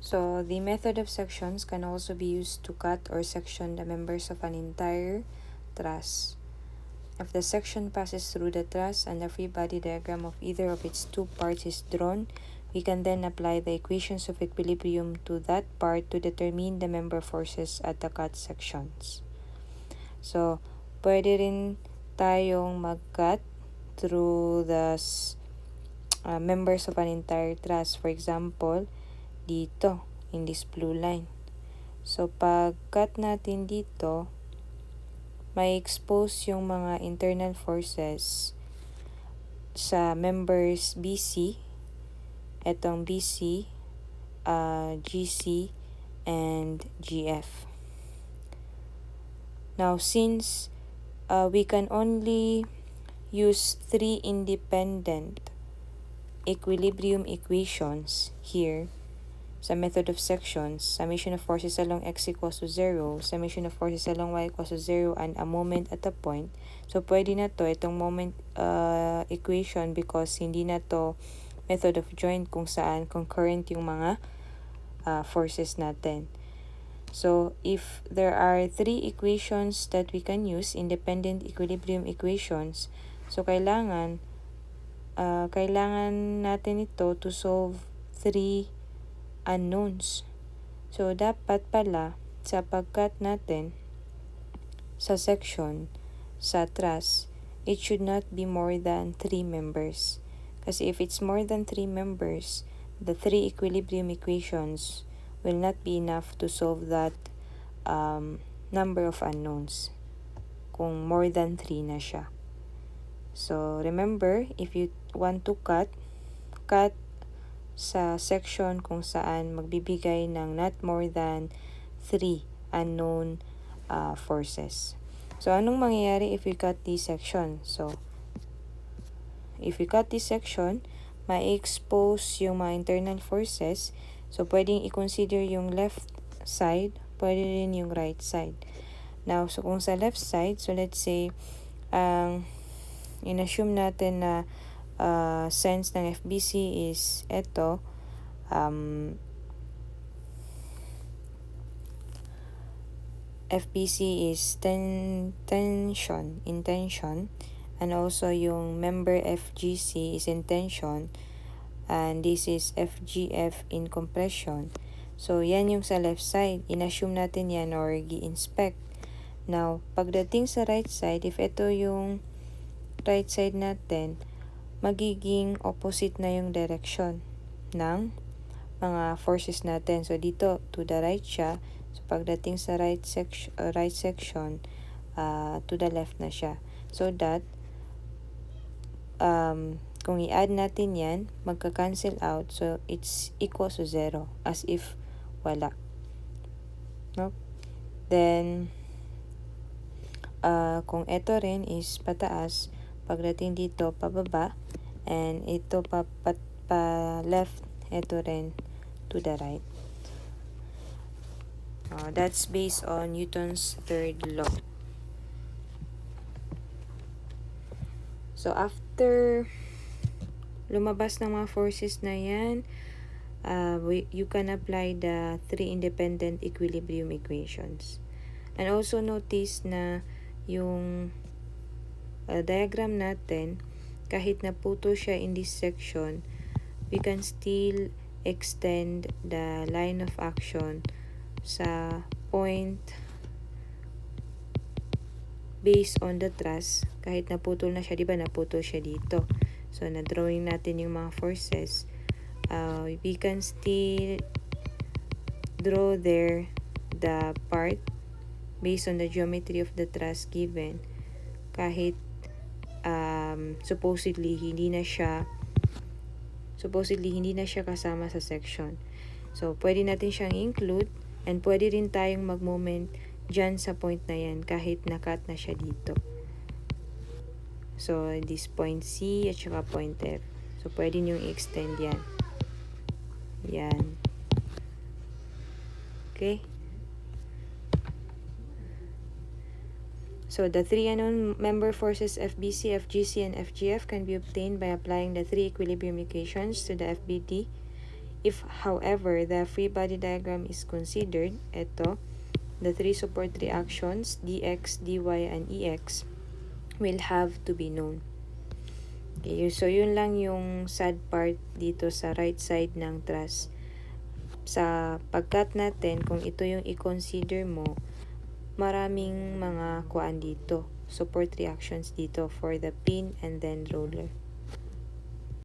So the method of sections can also be used to cut or section the members of an entire truss. If the section passes through the truss and the free body diagram of either of its two parts is drawn, we can then apply the equations of equilibrium to that part to determine the member forces at the cut sections. So, pwede rin tayong mag-cut through the members of an entire truss. For example, dito, in this blue line. So, pag-cut natin dito, may expose yung mga internal forces sa members BC, etong BC, GC, and GF. Now, since we can only use 3 independent equilibrium equations here sa method of sections, summation of forces along x equals to 0, summation of forces along y equals to 0, and a moment at a point. So, pwede na to, itong moment equation, because hindi na to method of joint kung saan concurrent yung mga forces natin. So, if there are 3 equations that we can use, independent equilibrium equations, so kailangan natin ito to solve 3 unknowns. So, dapat pala sa pag-cut natin sa section, sa truss, it should not be more than 3 members. Kasi if it's more than 3 members, the 3 equilibrium equations will not be enough to solve that number of unknowns kung more than 3 na siya. So, remember, if you want to cut sa section kung saan magbibigay ng not more than 3 unknown forces. So, anong mangyayari if we cut this section? So, if we cut this section, ma-expose yung mga internal forces. So, pwedeng i-consider yung left side, pwede rin yung right side. Now, so kung sa left side, so let's say, in-assume natin na sense ng FBC is eto, FBC is tension, in tension, and also yung member FGC is in tension, and this is FGF in compression. So, yan yung sa left side. In-assume natin yan or gi-inspect. Now, pagdating sa right side, if ito yung right side natin, magiging opposite na yung direction ng mga forces natin. So, dito, to the right siya. So, pagdating sa right section, to the left na siya. So that, kung i-add natin yan, magka-cancel out. So, it's equals to 0, as if wala. No? Then, kung ito rin is pataas, pagdating dito, pababa, and ito pa left, ito rin to the right. That's based on Newton's third law. So, after lumabas ng mga forces na yan, you can apply the 3 independent equilibrium equations. And also notice na yung diagram natin, kahit naputo siya in this section, we can still extend the line of action sa point based on the truss. Kahit naputol na siya, di ba naputol siya dito. So, na-drawing natin yung mga forces. We can still draw there the part based on the geometry of the truss given. Kahit supposedly hindi na siya kasama sa section. So, pwede natin siyang include, and pwede rin tayong mag-moment dyan sa point na yan kahit na-cut na siya dito. So, this point C at saka point F. So, pwede nyo i-extend yan. Yan. Okay? So, the 3 unknown member forces FBC, FGC, and FGF can be obtained by applying the 3 equilibrium equations to the FBD If, however, the free body diagram is considered, ito, the three support reactions, dx, dy, and ex, will have to be known. Okay, so yun lang yung sad part dito sa right side ng truss. Sa pagkat natin, kung ito yung i-consider mo, maraming mga kuan dito, support reactions dito for the pin and then roller.